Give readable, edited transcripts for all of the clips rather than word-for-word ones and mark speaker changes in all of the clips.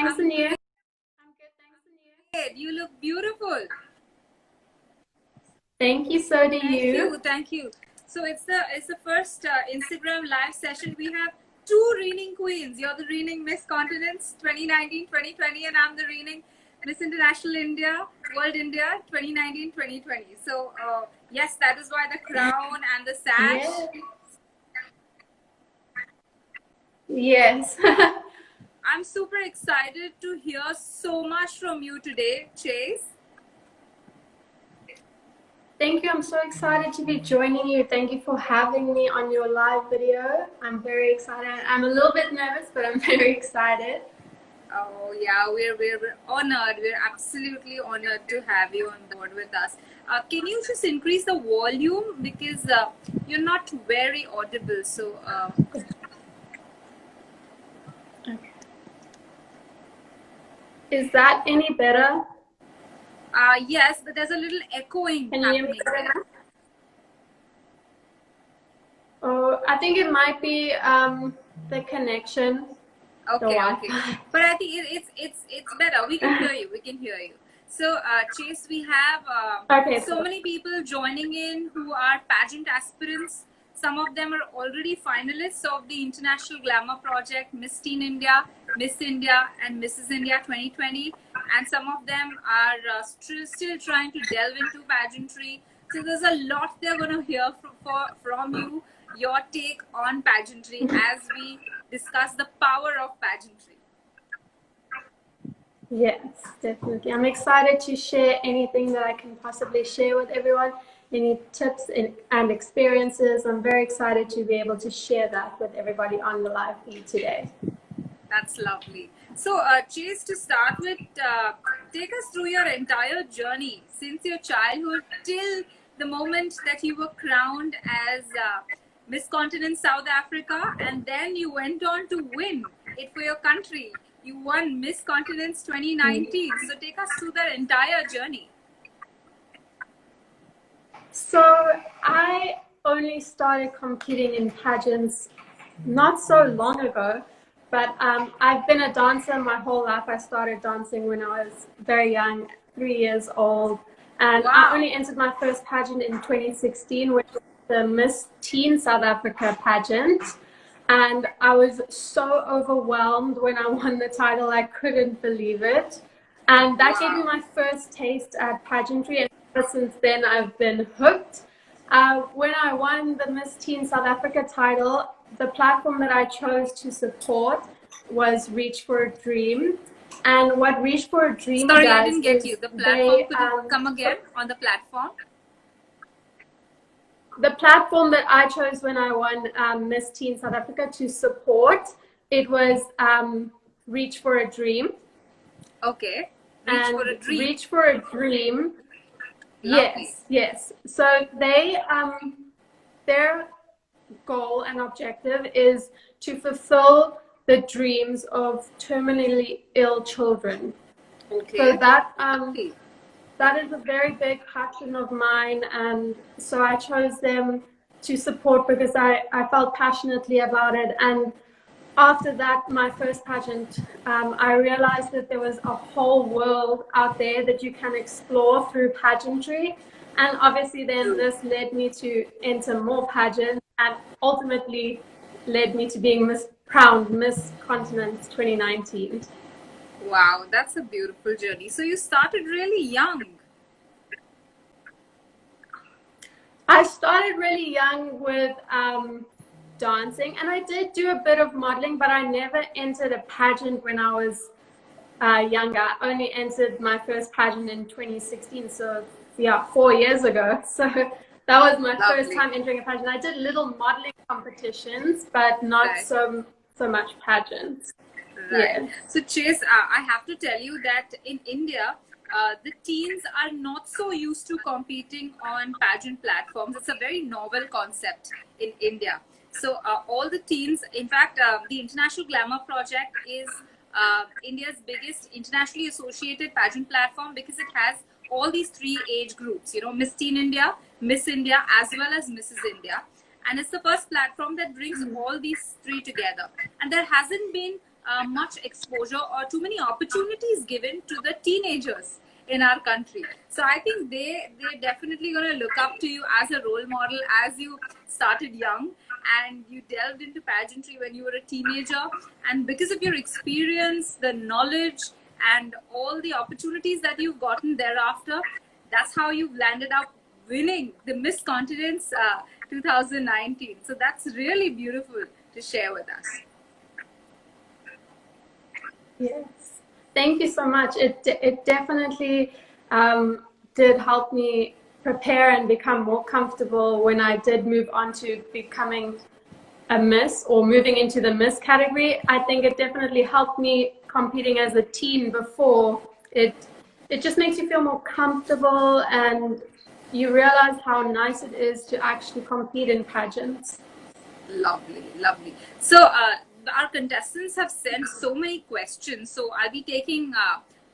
Speaker 1: thanks, and you?
Speaker 2: I'm good, thanks, and you? You look beautiful.
Speaker 1: Thank you. So do you.
Speaker 2: Thank you. So it's the first Instagram live session. We have two reigning queens. You're the reigning Miss Continents 2019, 2020, and I'm the reigning Miss International India, World India 2019, 2020. So yes, that is why the crown and the sash.
Speaker 1: Yes.
Speaker 2: I'm super excited to hear so much from you today, Chace.
Speaker 1: Thank you. I'm so excited to be joining you. Thank you for having me on your live video. I'm very excited. I'm a little bit nervous, but I'm very excited.
Speaker 2: Oh yeah, we're honored. We're absolutely honored to have you on board with us. Can you just increase the volume because you're not very audible? So.
Speaker 1: Okay. Is that any better?
Speaker 2: Yes, but there's a little echoing happening there.
Speaker 1: Oh, I think it might be the connection.
Speaker 2: Okay. But I think it's better. We can hear you. We can hear you. So, Chace, we have so many people joining in who are pageant aspirants. Some of them are already finalists of the International Glamour Project, Miss Teen India, Miss India, and Mrs. India 2020. And some of them are still trying to delve into pageantry. So there's a lot they're going to hear from you, your take on pageantry as we discuss the power of pageantry.
Speaker 1: Yes, definitely. I'm excited to share anything that I can possibly share with everyone. Any tips and experiences. I'm very excited to be able to share that with everybody on the live feed today.
Speaker 2: That's lovely. So, Chace, to start with, take us through your entire journey since your childhood till the moment that you were crowned as Miss Continent South Africa, and then you went on to win it for your country. You won Miss Continents 2019. So, take us through that entire journey.
Speaker 1: So, I only started competing in pageants not so long ago. But I've been a dancer my whole life. I started dancing when I was very young, 3 years old. And I only entered my first pageant in 2016, which was the Miss Teen South Africa pageant. And I was so overwhelmed when I won the title. I couldn't believe it. And that gave me my first taste at pageantry. And ever since then, I've been hooked. When I won the Miss Teen South Africa title, the platform that I chose to support was Reach for a Dream. And what Reach for a Dream does...
Speaker 2: Sorry, I didn't get you. The platform, could you come again on the platform?
Speaker 1: The platform that I chose when I won Miss Teen South Africa to support, it was Reach for a Dream.
Speaker 2: Okay.
Speaker 1: Reach for a Dream. Lovely. Yes. So their goal and objective is to fulfill the dreams of terminally ill children. Okay. So that is a very big passion of mine, and so I chose them to support because I felt passionately about it. And after that, my first pageant, I realized that there was a whole world out there that you can explore through pageantry. And obviously then this led me to enter more pageants and ultimately led me to being crowned Miss Continent 2019.
Speaker 2: Wow, that's a beautiful journey. So you started really young.
Speaker 1: I started really young with dancing, and I did do a bit of modeling, but I never entered a pageant when I was younger. I only entered my first pageant in 2016, so yeah, 4 years ago. So that was my first time entering a pageant. I did little modeling competitions, but not so much pageants.
Speaker 2: Right. Yeah. So Chace, I have to tell you that in India, the teens are not so used to competing on pageant platforms. It's a very novel concept in India. So all the teens, in fact, the International Glamour Project is India's biggest internationally associated pageant platform because it has all these three age groups, you know, Miss Teen India, Miss India, as well as Mrs. India. And it's the first platform that brings all these three together. And there hasn't been much exposure or too many opportunities given to the teenagers in our country. So I think they're definitely going to look up to you as a role model, as you started young and you delved into pageantry when you were a teenager, and because of your experience, the knowledge and all the opportunities that you've gotten thereafter, that's how you've landed up winning the Miss Continents 2019. So that's really beautiful to share with us.
Speaker 1: Yes, thank you so much. It definitely did help me prepare and become more comfortable when I did move on to becoming a Miss or moving into the Miss category. I think it definitely helped me competing as a teen before. It just makes you feel more comfortable, and you realize how nice it is to actually compete in pageants.
Speaker 2: Lovely, lovely. So our contestants have sent so many questions, so I'll be taking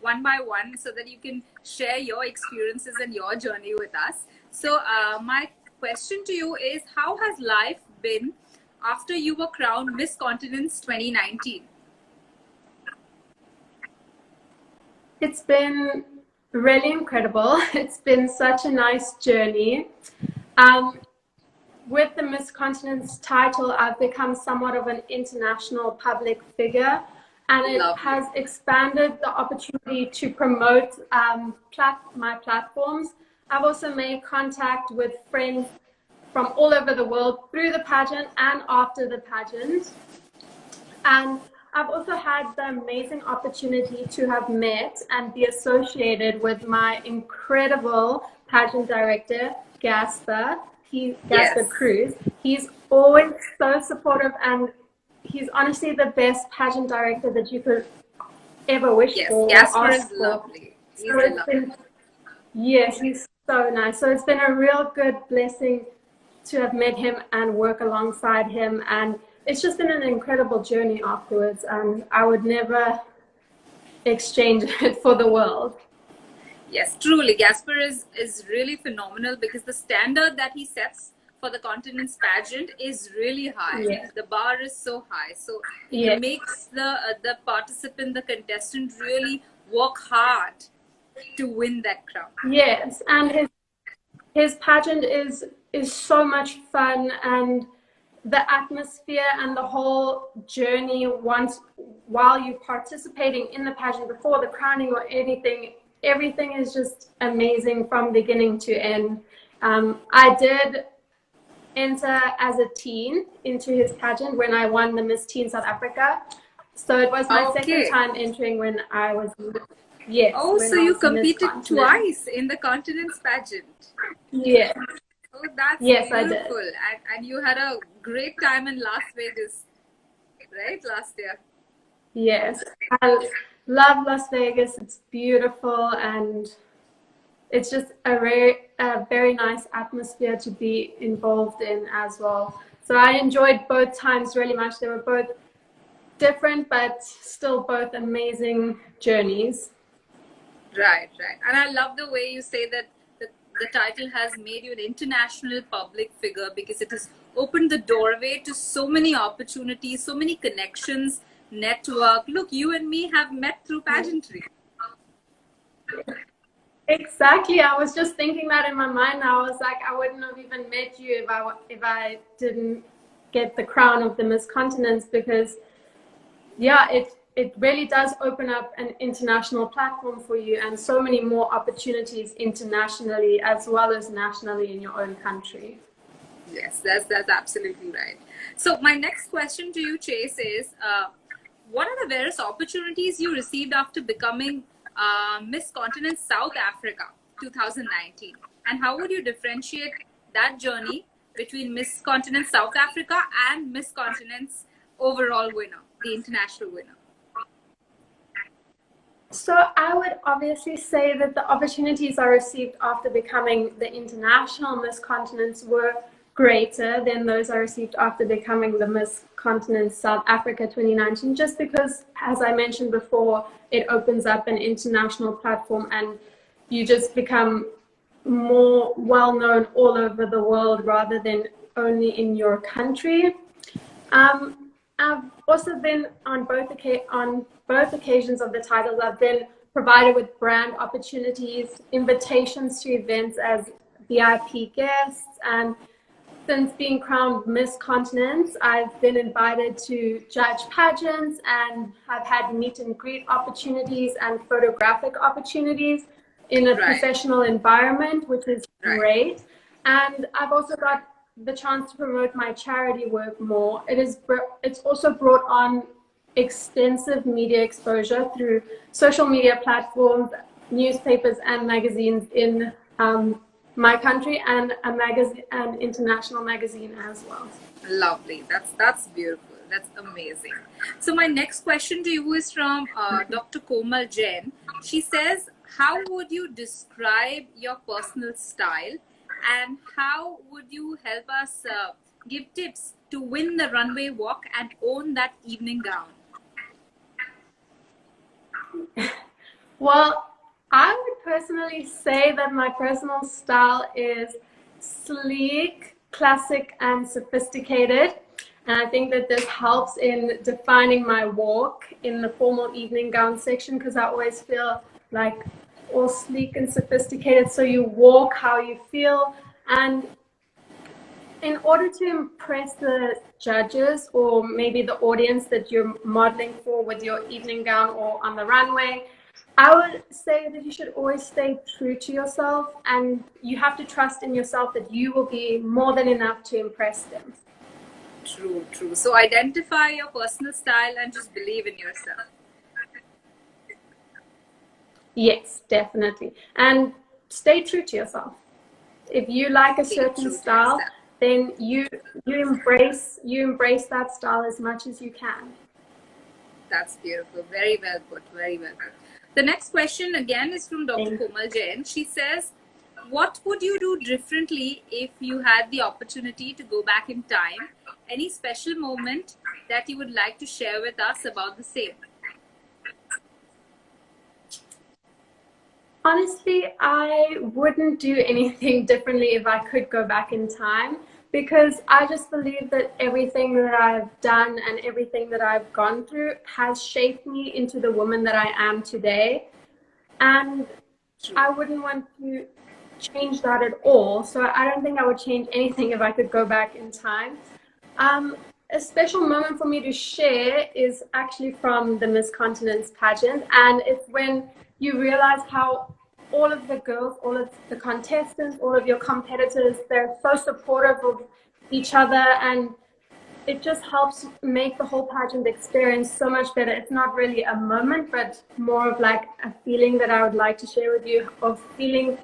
Speaker 2: one by one so that you can share your experiences and your journey with us. So my question to you is, how has life been after you were crowned Miss Continents 2019?
Speaker 1: It's been really incredible. It's been such a nice journey. With the Miss Continents title, I've become somewhat of an international public figure, and it has expanded the opportunity to promote my platforms. I've also made contact with friends from all over the world through the pageant and after the pageant. And I've also had the amazing opportunity to have met and be associated with my incredible pageant director, Gasper Cruz. He's always so supportive, and he's honestly the best pageant director that you could ever wish for.
Speaker 2: Gasper is lovely.
Speaker 1: Yes, he's so nice. So it's been a real good blessing to have met him and work alongside him, and it's just been an incredible journey afterwards, and I would never exchange it for the world.
Speaker 2: Yes, truly, Gasper is really phenomenal, because the standard that he sets for the Continents pageant is really high.
Speaker 1: Yes.
Speaker 2: The bar is so high, so it makes the participant, the contestant, really work hard to win that crown.
Speaker 1: Yes, and his pageant is so much fun, and the atmosphere and the whole journey while you're participating in the pageant, before the crowning or anything, everything is just amazing from beginning to end. I did enter as a teen into his pageant when I won the Miss Teen South Africa. So it was my second time entering when I was... Yes.
Speaker 2: Oh, so you competed twice in the Continents pageant.
Speaker 1: Yes.
Speaker 2: Oh, that's beautiful. I did. And you had a great time in Las Vegas, right? Last year.
Speaker 1: Yes. I love Las Vegas. It's beautiful, and it's just a very nice atmosphere to be involved in as well. So I enjoyed both times really much. They were both different, but still both amazing journeys.
Speaker 2: Right. And I love the way you say that the title has made you an international public figure, because it has opened the doorway to so many opportunities, so many connections, network. Look, you and me have met through pageantry.
Speaker 1: Exactly. I was just thinking that in my mind. I was like, I wouldn't have even met you if I didn't get the crown of the Miss Continents, because it really does open up an international platform for you, and so many more opportunities internationally as well as nationally in your own country.
Speaker 2: Yes, that's absolutely right. So my next question to you, Chace, is what are the various opportunities you received after becoming Miss Continent South Africa 2019? And how would you differentiate that journey between Miss Continent South Africa and Miss Continent's overall winner, the international winner?
Speaker 1: So I would obviously say that the opportunities I received after becoming the international Miss Continents were greater than those I received after becoming the Miss Continent South Africa 2019, just because, as I mentioned before, it opens up an international platform and you just become more well-known all over the world rather than only in your country. I've also been on both occasions of the titles. I've been provided with brand opportunities, invitations to events as VIP guests, and since being crowned Miss Continent, I've been invited to judge pageants and have had meet and greet opportunities and photographic opportunities in a professional environment, which is great. And I've also got the chance to promote my charity work more. It's also brought on extensive media exposure through social media platforms, newspapers, and magazines in my country, and a magazine, an international magazine as well.
Speaker 2: Lovely. That's beautiful. That's amazing. So my next question to you is from Dr. Komal Jain. She says, how would you describe your personal style, and how would you help us give tips to win the runway walk and own that evening gown?
Speaker 1: Well, I would personally say that my personal style is sleek, classic, and sophisticated. And I think that this helps in defining my walk in the formal evening gown section, because I always feel like all sleek and sophisticated. So you walk how you feel. And in order to impress the judges or maybe the audience that you're modeling for with your evening gown or on the runway, I would say that you should always stay true to yourself, and you have to trust in yourself that you will be more than enough to impress them.
Speaker 2: True, true. So identify your personal style and just believe in yourself.
Speaker 1: Yes, definitely. And stay true to yourself. If you like a certain style, then you embrace that style as much as you can.
Speaker 2: That's beautiful. Very well put. Very well put. The next question again is from Dr. Komal Jain. She says, what would you do differently if you had the opportunity to go back in time? Any special moment that you would like to share with us about the same?
Speaker 1: Honestly, I wouldn't do anything differently if I could go back in time, because I just believe that everything that I've done and everything that I've gone through has shaped me into the woman that I am today. And I wouldn't want to change that at all. So I don't think I would change anything if I could go back in time. A special moment for me to share is actually from the Miss Continent's pageant, and it's when you realize how all of the girls, all of the contestants, all of your competitors, they're so supportive of each other, and it just helps make the whole pageant experience so much better. It's not really a moment, but more of like a feeling that I would like to share with you, of feeling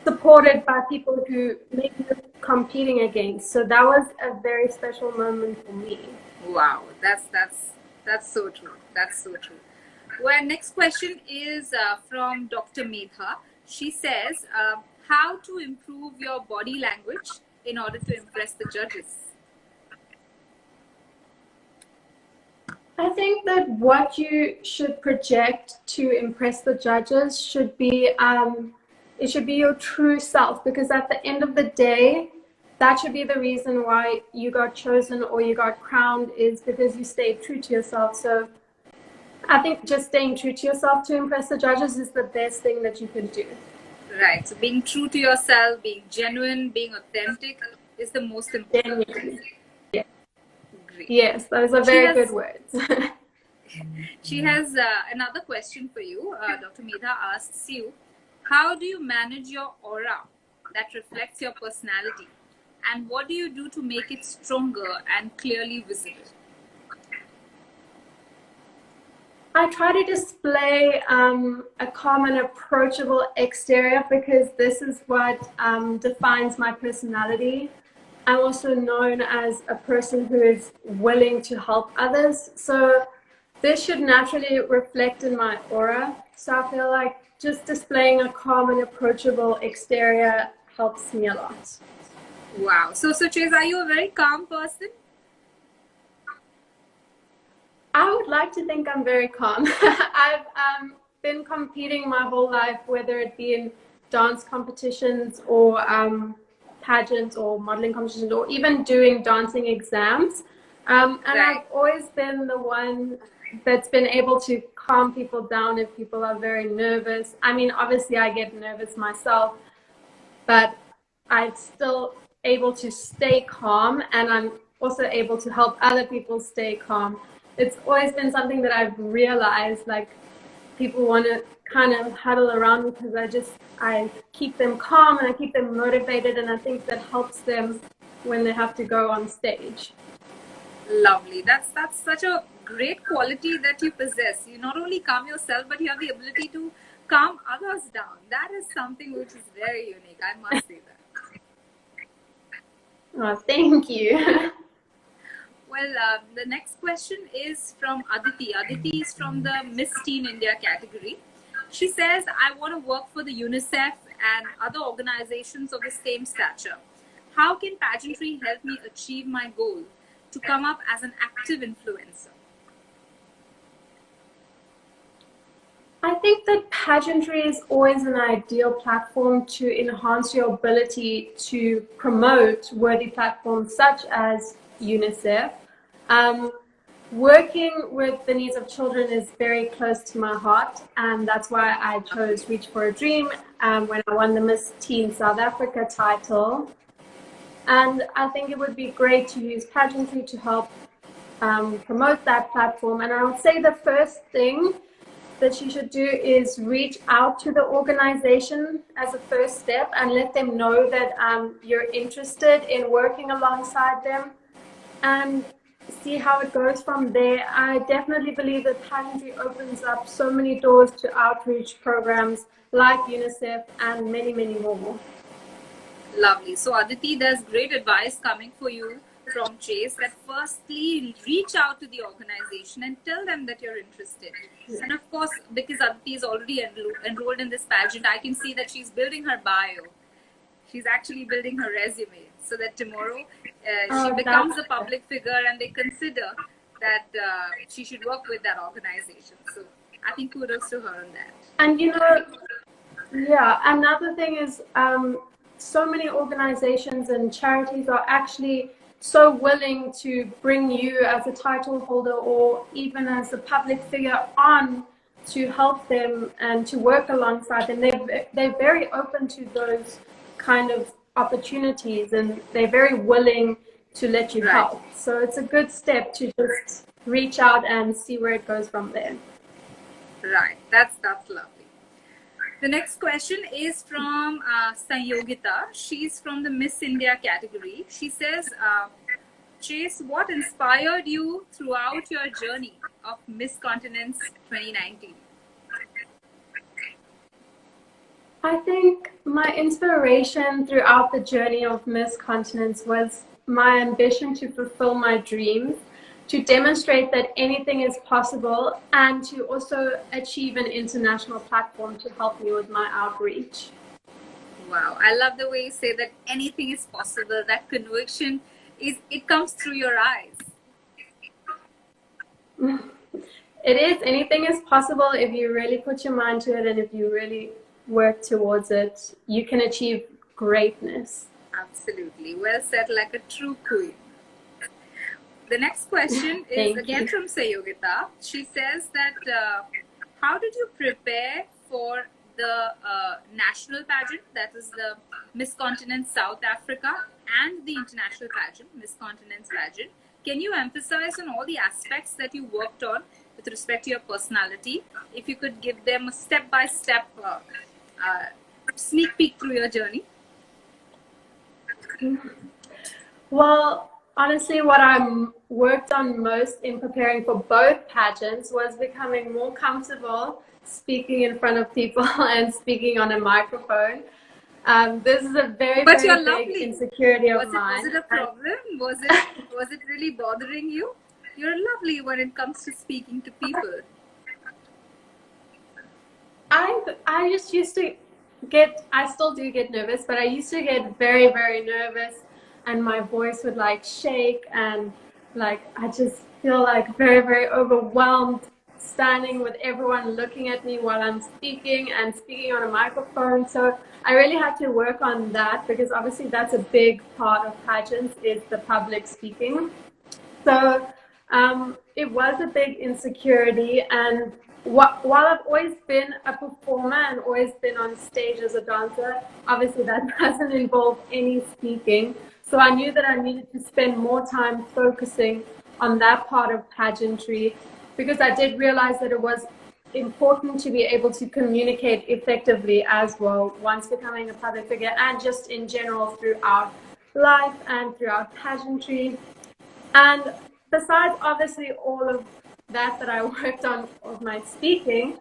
Speaker 1: supported by people who maybe you're competing against. So that was a very special moment for me.
Speaker 2: Wow, that's so true. That's so true. Well, next question is from Dr. Medha. She says, how to improve your body language in order to impress the judges?
Speaker 1: I think that what you should project to impress the judges should be it should be your true self, because at the end of the day, that should be the reason why you got chosen or you got crowned, is because you stayed true to yourself. So I think just staying true to yourself to impress the judges is the best thing that you can do.
Speaker 2: Right. So being true to yourself, being genuine, being authentic is the most important.
Speaker 1: Genuine. Yeah. Great. Yes, those are very good words.
Speaker 2: She has another question for you. Dr. Medha asks you, how do you manage your aura that reflects your personality? And what do you do to make it stronger and clearly visible?
Speaker 1: I try to display a calm and approachable exterior, because this is what defines my personality. I'm also known as a person who is willing to help others. So this should naturally reflect in my aura. So I feel like just displaying a calm and approachable exterior helps me a lot.
Speaker 2: Wow. So Chace, are you a very calm person?
Speaker 1: I would like to think I'm very calm. I've been competing my whole life, whether it be in dance competitions or pageants or modeling competitions, or even doing dancing exams. And
Speaker 2: Right.
Speaker 1: I've always been the one that's been able to calm people down if people are very nervous. I mean, obviously I get nervous myself, but I'm still able to stay calm, and I'm also able to help other people stay calm. It's always been something that I've realized, like, people want to kind of huddle around me because I keep them calm and I keep them motivated, and I think that helps them when they have to go on stage.
Speaker 2: Lovely. That's such a great quality that you possess. You not only calm yourself, but you have the ability to calm others down. That is something which is very unique. I must say that.
Speaker 1: Oh, thank you.
Speaker 2: Well, the next question is from Aditi. Aditi is from the Miss Teen India category. She says, I want to work for the UNICEF and other organizations of the same stature. How can pageantry help me achieve my goal to come up as an active influencer?
Speaker 1: I think that pageantry is always an ideal platform to enhance your ability to promote worthy platforms such as UNICEF. Working with the needs of children is very close to my heart, and that's why I chose Reach for a Dream when I won the Miss Teen South Africa title. And I think it would be great to use pageantry to help promote that platform. And I would say the first thing that you should do is reach out to the organization as a first step and let them know that you're interested in working alongside them, and see how it goes from there. I definitely believe that pageantry opens up so many doors to outreach programs like UNICEF and many, many more.
Speaker 2: Lovely. So Aditi, there's great advice coming for you from Chace, that firstly reach out to the organization and tell them that you're interested. And of course, because Aditi is already enrolled in this pageant, I can see that she's building her bio. She's actually building her resume so that tomorrow she becomes a public figure and they consider that she should work with that organization. So I think kudos to her on that.
Speaker 1: And yeah, another thing is so many organizations and charities are actually so willing to bring you as a title holder or even as a public figure on to help them and to work alongside them. They're very open to those kind of opportunities, and they're very willing to let you help. So it's a good step to just reach out and see where it goes from there.
Speaker 2: Right, that's lovely. The next question is from Sanyogita. She's from the Miss India category. She says, Chace, what inspired you throughout your journey of Miss Continence 2019?
Speaker 1: I think my inspiration throughout the journey of Miss Continence was my ambition to fulfill my dreams, to demonstrate that anything is possible, and to also achieve an international platform to help me with my outreach.
Speaker 2: Wow, I love the way you say that anything is possible. That conviction it comes through your eyes.
Speaker 1: It is. Anything is possible if you really put your mind to it, and if you really work towards it, you can achieve greatness.
Speaker 2: Absolutely. Well said, like a true queen. The next question is again from Sayogita. She says that how did you prepare for the national pageant, that is the Miss Continence South Africa, and the international pageant, Miss Continence pageant? Can you emphasize on all the aspects that you worked on with respect to your personality? If you could give them a step-by-step sneak peek through your journey.
Speaker 1: Well, honestly, what I worked on most in preparing for both pageants was becoming more comfortable speaking in front of people and speaking on a microphone. This is a very big insecurity of mine.
Speaker 2: Was it a problem? Was it really bothering you? You're lovely when it comes to speaking to people.
Speaker 1: I just used to I still do get nervous, but I used to get very, very nervous, and my voice would like shake, and like I just feel like very, very overwhelmed standing with everyone looking at me while I'm speaking and speaking on a microphone. So I really had to work on that, because obviously that's a big part of pageants, is the public speaking. So it was a big insecurity, and while I've always been a performer and always been on stage as a dancer, obviously that doesn't involve any speaking. So I knew that I needed to spend more time focusing on that part of pageantry, because I did realize that it was important to be able to communicate effectively as well once becoming a public figure, and just in general throughout life and throughout pageantry. And besides, obviously, all of that I worked on of my speaking,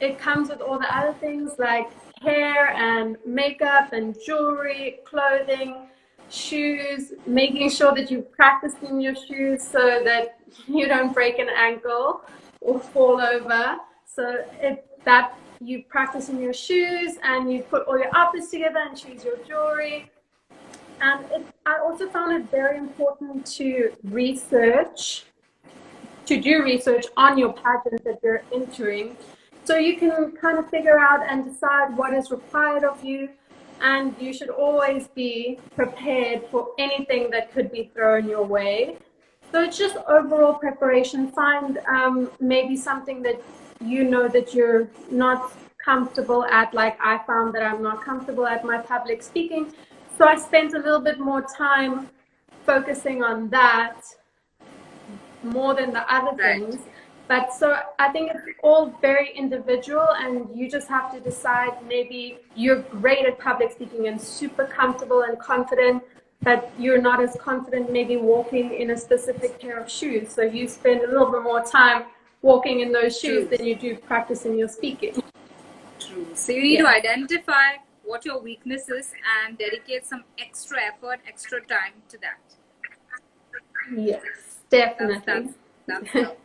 Speaker 1: it comes with all the other things like hair and makeup and jewelry, clothing, shoes, making sure that you practice in your shoes so that you don't break an ankle or fall over. So that you practice in your shoes and you put all your outfits together and choose your jewelry. And I also found it very important to do research on your pageant that you're entering, so you can kind of figure out and decide what is required of you. And you should always be prepared for anything that could be thrown your way. So it's just overall preparation. Find maybe something that you know that you're not comfortable at. Like I found that I'm not comfortable at my public speaking. So I spent a little bit more time focusing on that more than the other things. But so I think it's all very individual, and you just have to decide, maybe you're great at public speaking and super comfortable and confident, but you're not as confident maybe walking in a specific pair of shoes. So you spend a little bit more time walking in those shoes than you do practicing your speaking.
Speaker 2: True. So you need to identify what your weakness is and dedicate some extra effort, extra time to that.
Speaker 1: Yes, definitely.
Speaker 2: That's lovely.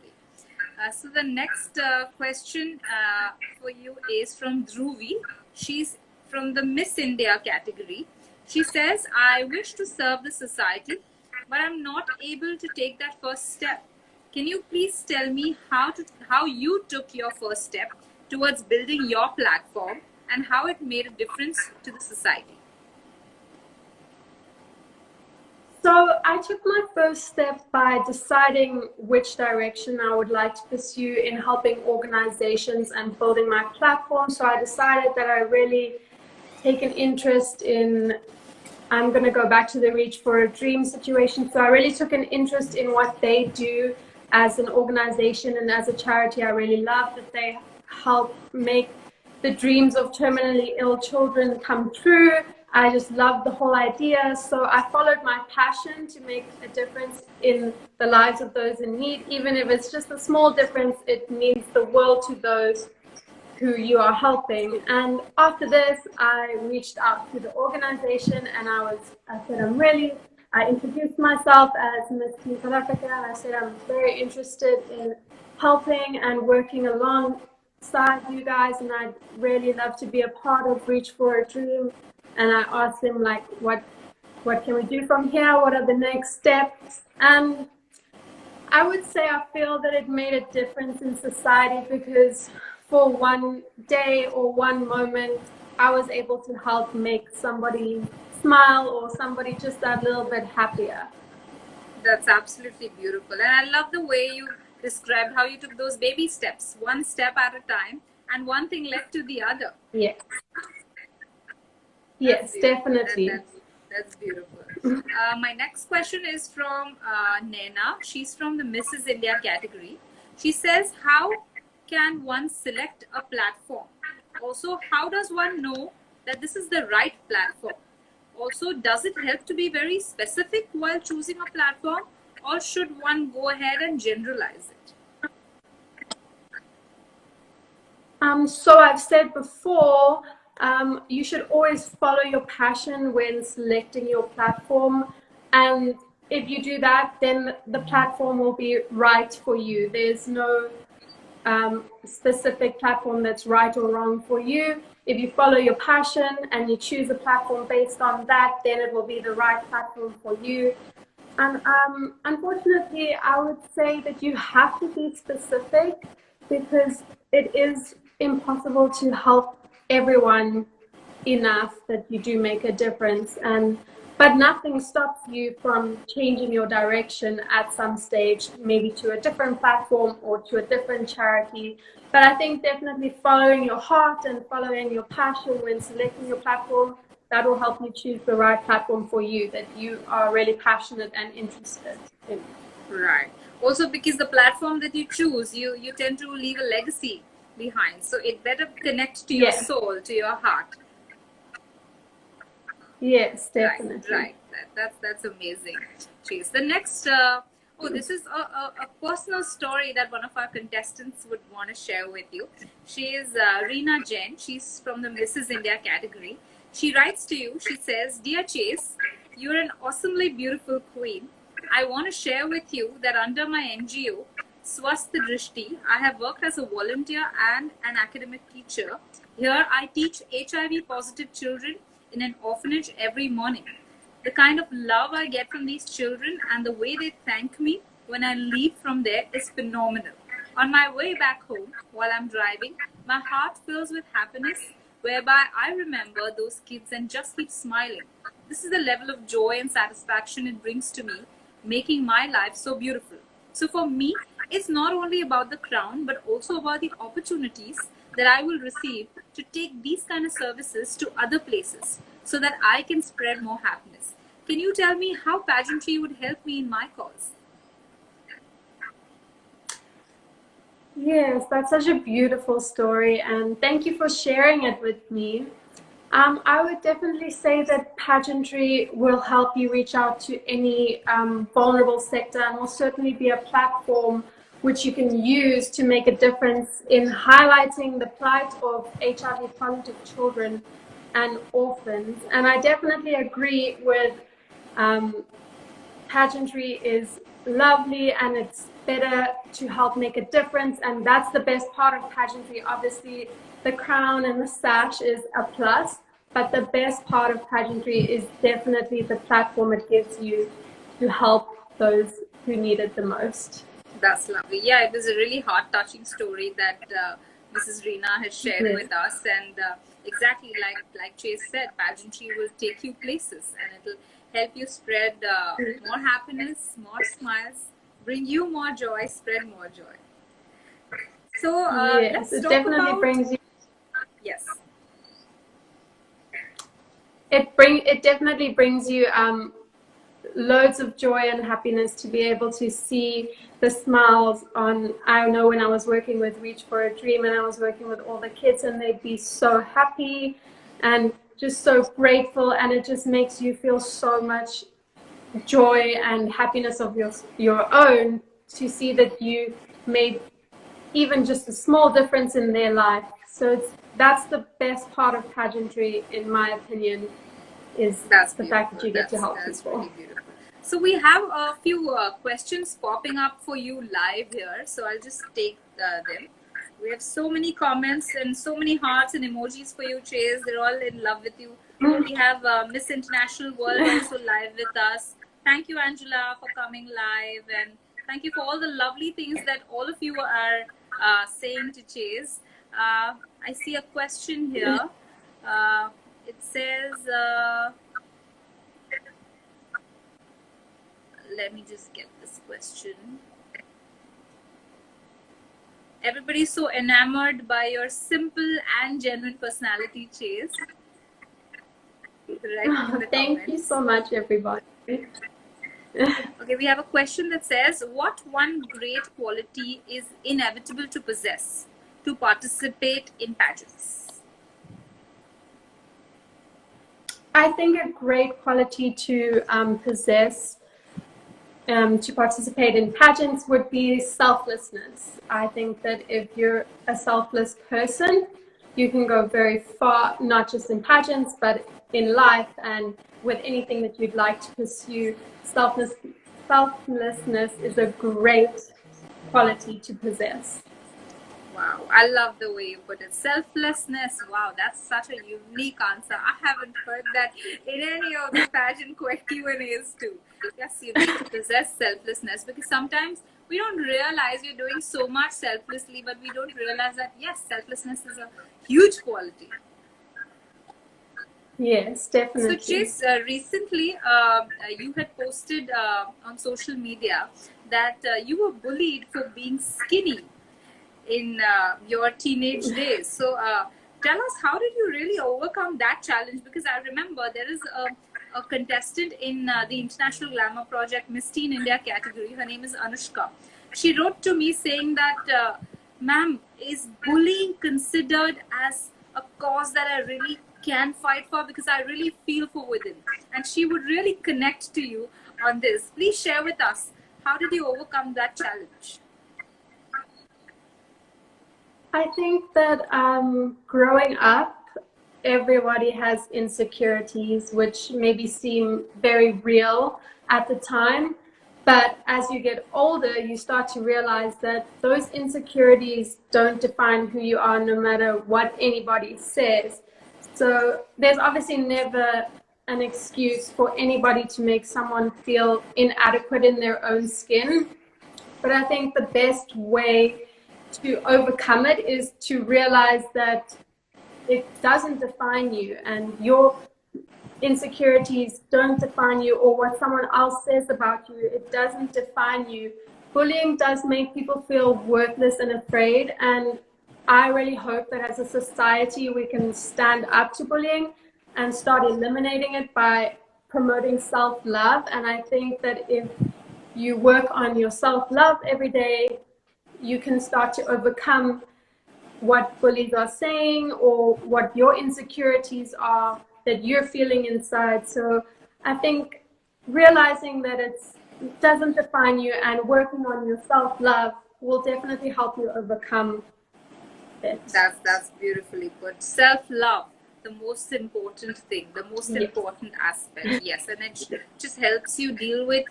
Speaker 2: So the next question for you is from Dhruvi. She's from the Miss India category. She says, I wish to serve the society, but I'm not able to take that first step. Can you please tell me how you took your first step towards building your platform and how it made a difference to the society?
Speaker 1: So I took my first step by deciding which direction I would like to pursue in helping organizations and building my platform. So I decided that I really take an interest in, I'm going to go back to the Reach for a Dream situation. So I really took an interest in what they do as an organization and as a charity. I really love that they help make the dreams of terminally ill children come true. I just love the whole idea. So I followed my passion to make a difference in the lives of those in need. Even if it's just a small difference, it means the world to those who you are helping. And after this, I reached out to the organization, and I said, I introduced myself as Miss Teen South Africa, and I said I'm very interested in helping and working alongside you guys, and I'd really love to be a part of Reach for a Dream. And I asked him, like, what can we do from here? What are the next steps? And I would say I feel that it made a difference in society, because for one day or one moment, I was able to help make somebody smile or somebody just that little bit happier.
Speaker 2: That's absolutely beautiful. And I love the way you described how you took those baby steps, one step at a time, and one thing led to the other.
Speaker 1: Yes. Yes, definitely.
Speaker 2: That's beautiful. My next question is from Naina. She's from the Mrs. India category. She says, how can one select a platform? Also, how does one know that this is the right platform? Also, does it help to be very specific while choosing a platform, or should one go ahead and generalize it?
Speaker 1: So I've said before, you should always follow your passion when selecting your platform. And if you do that, then the platform will be right for you. There's no specific platform that's right or wrong for you. If you follow your passion and you choose a platform based on that, then it will be the right platform for you. And unfortunately, I would say that you have to be specific, because it is impossible to help everyone enough that you do make a difference. And but nothing stops you from changing your direction at some stage, maybe to a different platform or to a different charity. But I think definitely following your heart and following your passion when selecting your platform, that will help you choose the right platform for you that you are really passionate and interested in.
Speaker 2: Right. Also, because the platform that you choose, you tend to leave a legacy behind. So it better connect to your soul, to your heart.
Speaker 1: Yes, definitely.
Speaker 2: Right. That's amazing. Chace. The next, this is a personal story that one of our contestants would want to share with you. She is Reena Jain. She's from the Mrs. India category. She writes to you. She says, "Dear Chace, you're an awesomely beautiful queen. I want to share with you that under my NGO, Swasth Drishti, I have worked as a volunteer and an academic teacher. Here I teach HIV positive children in an orphanage every morning. The kind of love I get from these children and the way they thank me when I leave from there is phenomenal. On my way back home, while I'm driving, my heart fills with happiness, whereby I remember those kids and just keep smiling. This is the level of joy and satisfaction it brings to me, making my life so beautiful. So for me, it's not only about the crown, but also about the opportunities that I will receive to take these kind of services to other places so that I can spread more happiness. Can you tell me how pageantry would help me in my cause?"
Speaker 1: Yes, that's such a beautiful story, and thank you for sharing it with me. I would definitely say that pageantry will help you reach out to any vulnerable sector and will certainly be a platform which you can use to make a difference in highlighting the plight of HIV positive children and orphans. And I definitely agree with pageantry is lovely and it's better to help make a difference, and that's the best part of pageantry. Obviously, the crown and the sash is a plus, but the best part of pageantry is definitely the platform it gives you to help those who need it the most.
Speaker 2: That's lovely. Yeah, it was a really heart-touching story that Mrs. Reena has shared with us, and exactly like Chace said, pageantry will take you places, and it'll help you spread more happiness, more smiles, bring you more joy, spread more joy. So
Speaker 1: yes,
Speaker 2: let's
Speaker 1: it definitely
Speaker 2: about...
Speaker 1: brings you.
Speaker 2: Yes.
Speaker 1: It definitely brings you loads of joy and happiness to be able to see the smiles on. I know when I was working with Reach for a Dream and I was working with all the kids, and they'd be so happy and just so grateful, and it just makes you feel so much joy and happiness of your own to see that you made even just a small difference in their life. So that's the best part of pageantry, in my opinion, is the fact that you get to help people.
Speaker 2: Really beautiful. So we have a few questions popping up for you live here. So I'll just take them. We have so many comments and so many hearts and emojis for you, Chace. They're all in love with you. We have Miss International World also live with us. Thank you, Angela, for coming live, and thank you for all the lovely things that all of you are saying to Chace. I see a question here. It says, let me just get this question. Everybody's so enamored by your simple and genuine personality, Chace. Right.
Speaker 1: Thank you so much, everybody.
Speaker 2: Okay, we have a question that says, what one great quality is inevitable to possess to participate in pageants?
Speaker 1: I think a great quality to possess to participate in pageants would be selflessness. I think that if you're a selfless person, you can go very far, not just in pageants, but in life and with anything that you'd like to pursue. Selflessness is a great quality to possess.
Speaker 2: Wow, I love the way you put it. Selflessness. Wow, that's such a unique answer. I haven't heard that in any of the pageant Q&As too. Yes, you need to possess selflessness, because sometimes we don't realize we're doing so much selflessly, but we don't realize that, yes, selflessness is a huge quality.
Speaker 1: Yes,
Speaker 2: So,
Speaker 1: definitely.
Speaker 2: Chace, recently you had posted on social media that you were bullied for being skinny in your teenage days. So, tell us, how did you really overcome that challenge? Because I remember there is a contestant in the International Glamour Project Miss Teen India category. Her name is Anushka. She wrote to me saying that, ma'am, is bullying considered as a cause that I really can fight for, because I really feel for women? And she would really connect to you on this. Please share with us, how did you overcome that challenge?
Speaker 1: I think that growing up, everybody has insecurities which maybe seem very real at the time. But as you get older, you start to realize that those insecurities don't define who you are, no matter what anybody says. So there's obviously never an excuse for anybody to make someone feel inadequate in their own skin. But I think the best way to overcome it is to realize that it doesn't define you, and your insecurities don't define you, or what someone else says about you, it doesn't define you. Bullying does make people feel worthless and afraid, and I really hope that as a society we can stand up to bullying and start eliminating it by promoting self-love. And I think that if you work on your self-love every day, you can start to overcome what bullies are saying or what your insecurities are that you're feeling inside. So I think realizing that it doesn't define you and working on your self-love will definitely help you overcome it.
Speaker 2: That's beautifully put. Self-love, the most important thing, the most important aspect. Yes, and it just helps you deal with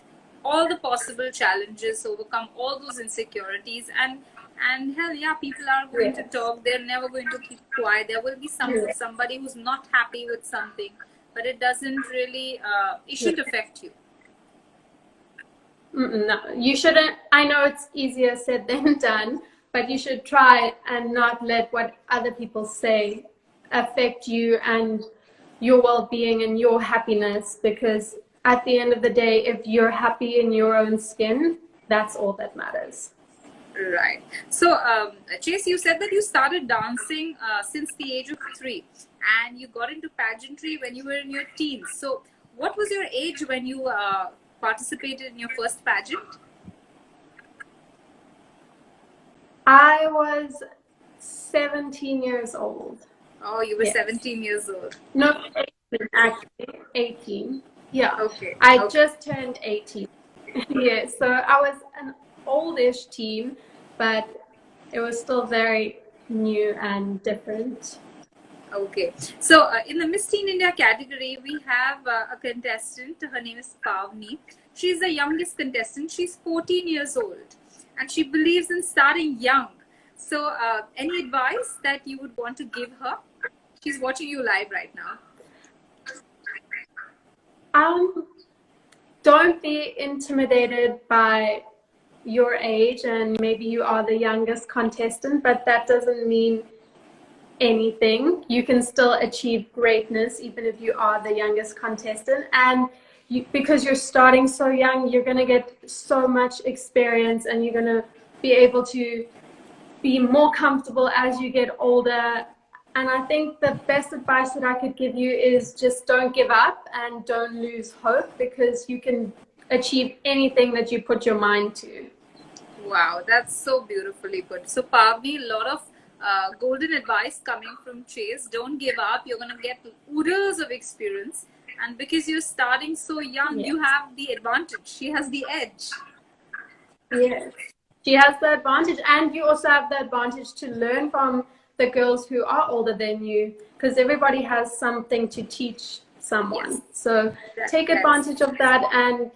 Speaker 2: all the possible challenges, overcome all those insecurities, and hell yeah, people are going to talk. They're never going to keep quiet. There will be somebody who's not happy with something, but it doesn't really it shouldn't affect you.
Speaker 1: No, you shouldn't. I know it's easier said than done, but you should try and not let what other people say affect you and your well-being and your happiness, because at the end of the day, if you're happy in your own skin, that's all that matters.
Speaker 2: Right. So, Chace, you said that you started dancing since the age of 3, and you got into pageantry when you were in your teens. So, what was your age when you participated in your first pageant?
Speaker 1: I was 17 years old.
Speaker 2: Oh, you were 17 years old.
Speaker 1: No, 18, actually. 18. Yeah.
Speaker 2: Okay.
Speaker 1: I just turned 18. Yeah, so I was an oldish teen, but it was still very new and different.
Speaker 2: Okay. So, in the Miss Teen India category, we have a contestant. Her name is Pavni. She's the youngest contestant. She's 14 years old, and she believes in starting young. So, any advice that you would want to give her? She's watching you live right now.
Speaker 1: Don't be intimidated by your age, and maybe you are the youngest contestant, but that doesn't mean anything. You can still achieve greatness even if you are the youngest contestant, and because you're starting so young, you're going to get so much experience, and you're going to be able to be more comfortable as you get older. And I think the best advice that I could give you is just don't give up and don't lose hope, because you can achieve anything that you put your mind to.
Speaker 2: Wow, that's so beautifully put. So, Pavni, a lot of golden advice coming from Chace. Don't give up. You're going to get oodles of experience. And because you're starting so young, you have the advantage. She has the edge.
Speaker 1: Yes. She has the advantage, and you also have the advantage to learn from the girls who are older than you, because everybody has something to teach someone. Yes. So take advantage of that and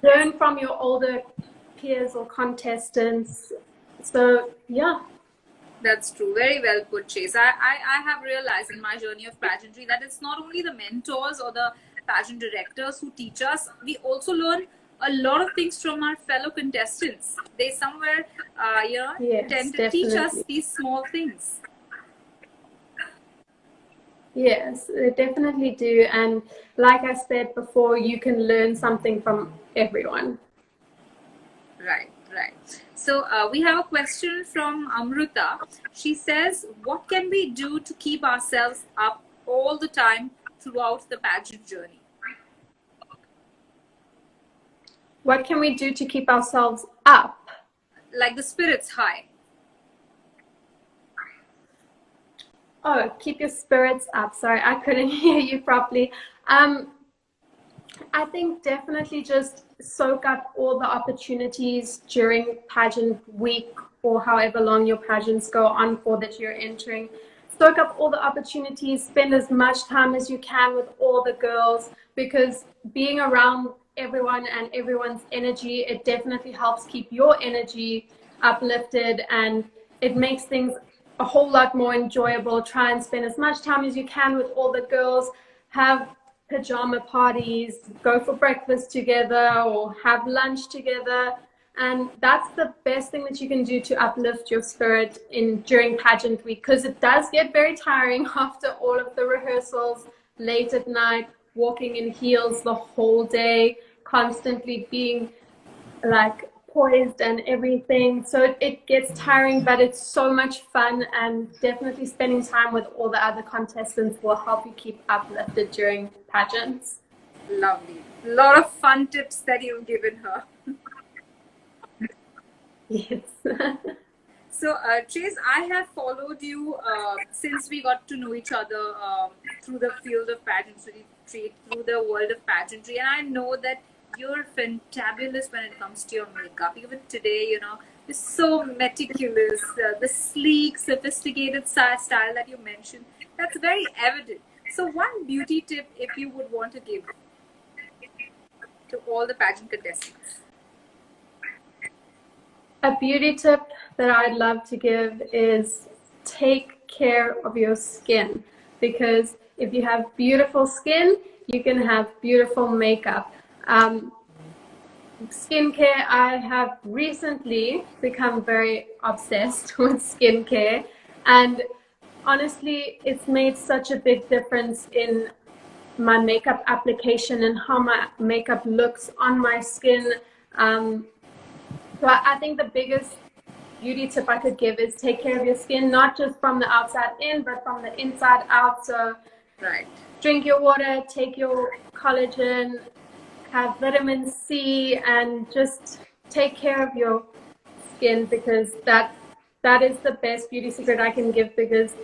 Speaker 1: learn from your older peers or contestants. So yeah.
Speaker 2: That's true. Very well put, Chace. I have realized in my journey of pageantry that it's not only the mentors or the pageant directors who teach us. We also learn a lot of things from our fellow contestants. They somewhere, tend to teach us these small things.
Speaker 1: Yes, they definitely do. And like I said before, you can learn something from everyone.
Speaker 2: Right, right. So we have a question from Amruta. She says, what can we do to keep ourselves up all the time throughout the pageant journey?
Speaker 1: What can we do to keep ourselves up?
Speaker 2: Like the spirits high.
Speaker 1: Oh, keep your spirits up. Sorry, I couldn't hear you properly. I think definitely just soak up all the opportunities during pageant week or however long your pageants go on for that you're entering. Soak up all the opportunities, spend as much time as you can with all the girls, because being around everyone and everyone's energy, it definitely helps keep your energy uplifted, and it makes things a whole lot more enjoyable. Try and spend as much time as you can with all the girls, have pajama parties, go for breakfast together or have lunch together. And that's the best thing that you can do to uplift your spirit during pageant week, because it does get very tiring after all of the rehearsals, late at night, walking in heels the whole day, constantly being like poised and everything. So it gets tiring, but it's so much fun, and definitely spending time with all the other contestants will help you keep uplifted during pageants.
Speaker 2: Lovely. A lot of fun tips that you've given her.
Speaker 1: Yes.
Speaker 2: So, Chace, I have followed you since we got to know each other through the field of pageantry, through the world of pageantry, and I know that you're fantabulous when it comes to your makeup. Even today, you know, you're so meticulous. The sleek, sophisticated style that you mentioned, that's very evident. So, one beauty tip, if you would want to give to all the pageant contestants.
Speaker 1: A beauty tip that I'd love to give is take care of your skin, because if you have beautiful skin, you can have beautiful makeup. Skincare, I have recently become very obsessed with skincare, and honestly, it's made such a big difference in my makeup application and how my makeup looks on my skin. So I think the biggest beauty tip I could give is take care of your skin, not just from the outside in, but from the inside out. So
Speaker 2: Right.
Speaker 1: drink your water, take your collagen, have vitamin C, and just take care of your skin, because that is the best beauty secret I can give, because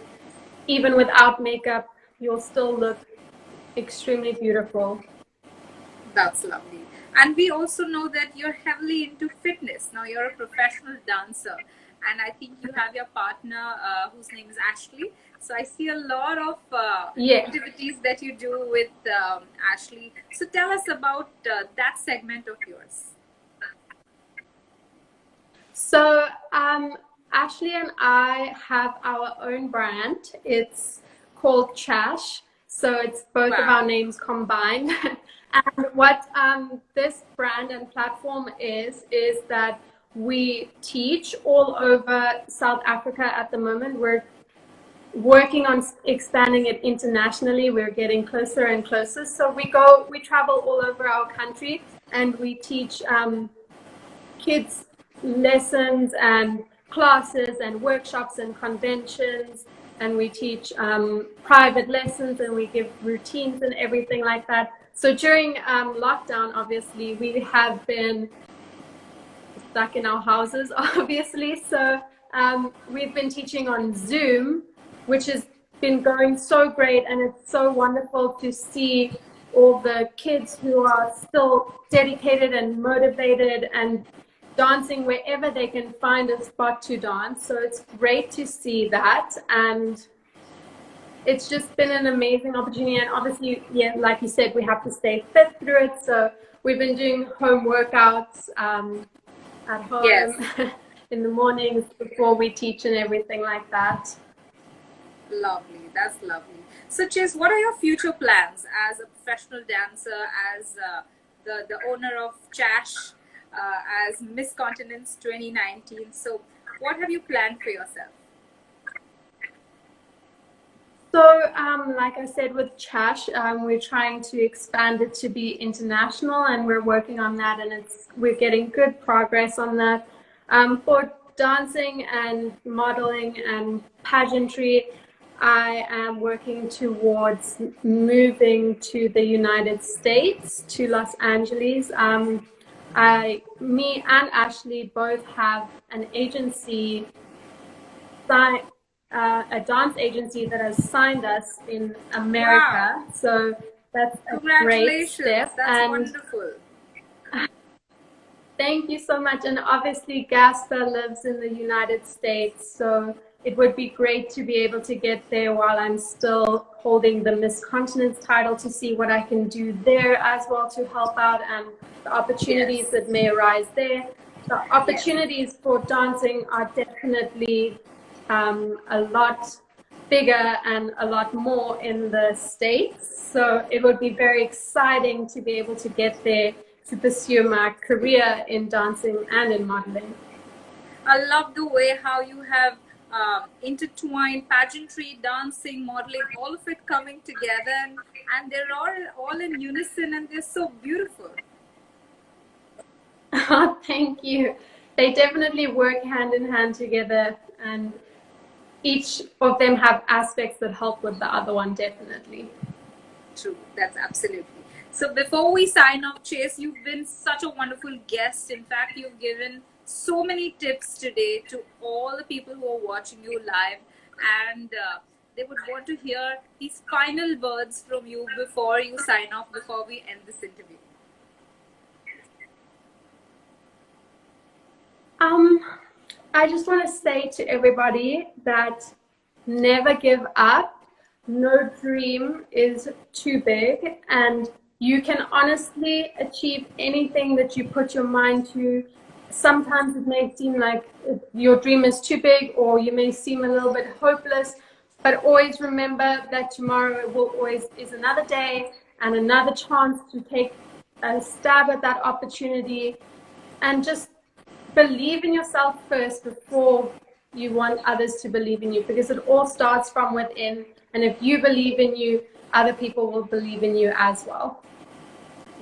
Speaker 1: even without makeup, you'll still look extremely beautiful.
Speaker 2: That's lovely. And we also know that you're heavily into fitness. Now you're a professional dancer, and I think you have your partner whose name is Ashley. So I see a lot of activities that you do with Ashley. So tell us about that segment of yours.
Speaker 1: So Ashley and I have our own brand. It's called Chace. So it's both of our names combined. And what this brand and platform is that we teach all over South Africa at the moment. We're working on expanding it internationally. We're getting closer and closer. So we travel all over our country, and we teach kids lessons and classes and workshops and conventions, and we teach private lessons, and we give routines and everything like that. So during lockdown, obviously, we have been stuck in our houses, obviously. So we've been teaching on Zoom, which has been going so great, and it's so wonderful to see all the kids who are still dedicated and motivated and dancing wherever they can find a spot to dance. So it's great to see that, and it's just been an amazing opportunity. And obviously, yeah, like you said, we have to stay fit through it. So we've been doing home workouts at home in the mornings before we teach and everything like that.
Speaker 2: Lovely, that's lovely. So Chace, what are your future plans as a professional dancer, as the owner of Chace, as Miss Continents 2019? So what have you planned for yourself?
Speaker 1: So, like I said, with Chace, we're trying to expand it to be international, and we're working on that, and we're getting good progress on that. For dancing and modeling and pageantry, I am working towards moving to the United States, to Los Angeles. Me and Ashley both have an agency, a dance agency that has signed us in America.
Speaker 2: Wow.
Speaker 1: So that's a great step.
Speaker 2: That's wonderful.
Speaker 1: Thank you so much. And obviously Gasper lives in the United States, so it would be great to be able to get there while I'm still holding the Miss Continence title, to see what I can do there as well to help out, and the opportunities that may arise there. The opportunities for dancing are definitely a lot bigger and a lot more in the States. So it would be very exciting to be able to get there to pursue my career in dancing and in modeling.
Speaker 2: I love the way how you have intertwined pageantry, dancing, modeling, all of it coming together, and they're all in unison, and they're so beautiful.
Speaker 1: Thank you. They definitely work hand in hand together, and each of them have aspects that help with the other one, definitely.
Speaker 2: True, that's absolutely. So before we sign off, Chace, you've been such a wonderful guest. In fact, you've given so many tips today to all the people who are watching you live, and they would want to hear these final words from you before you sign off, before we end this interview.
Speaker 1: I just want to say to everybody that never give up. No dream is too big, and you can honestly achieve anything that you put your mind to. Sometimes it may seem like your dream is too big, or you may seem a little bit hopeless, but always remember that tomorrow is another day and another chance to take a stab at that opportunity, and just believe in yourself first before you want others to believe in you, because it all starts from within. And if you believe in you, other people will believe in you as well.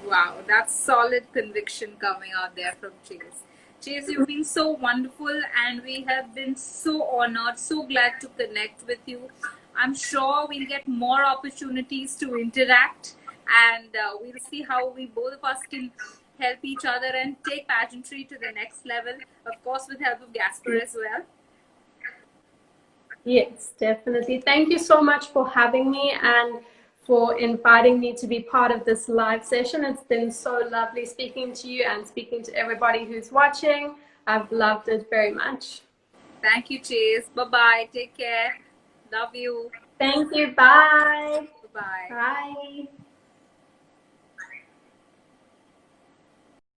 Speaker 2: Wow, that's solid conviction coming out there from Chace. Chace, you've been so wonderful, and we have been so honored, so glad to connect with you. I'm sure we'll get more opportunities to interact, and we'll see how we both of us can help each other and take pageantry to the next level, of course with help of Gasper as well.
Speaker 1: Yes, definitely. Thank you so much for having me and for inviting me to be part of this live session. It's been so lovely speaking to you and speaking to everybody who's watching. I've loved it very much.
Speaker 2: Thank you, Chace. Bye-bye. Take care. Love you.
Speaker 1: Thank you. Bye.
Speaker 2: Bye-bye.
Speaker 1: Bye.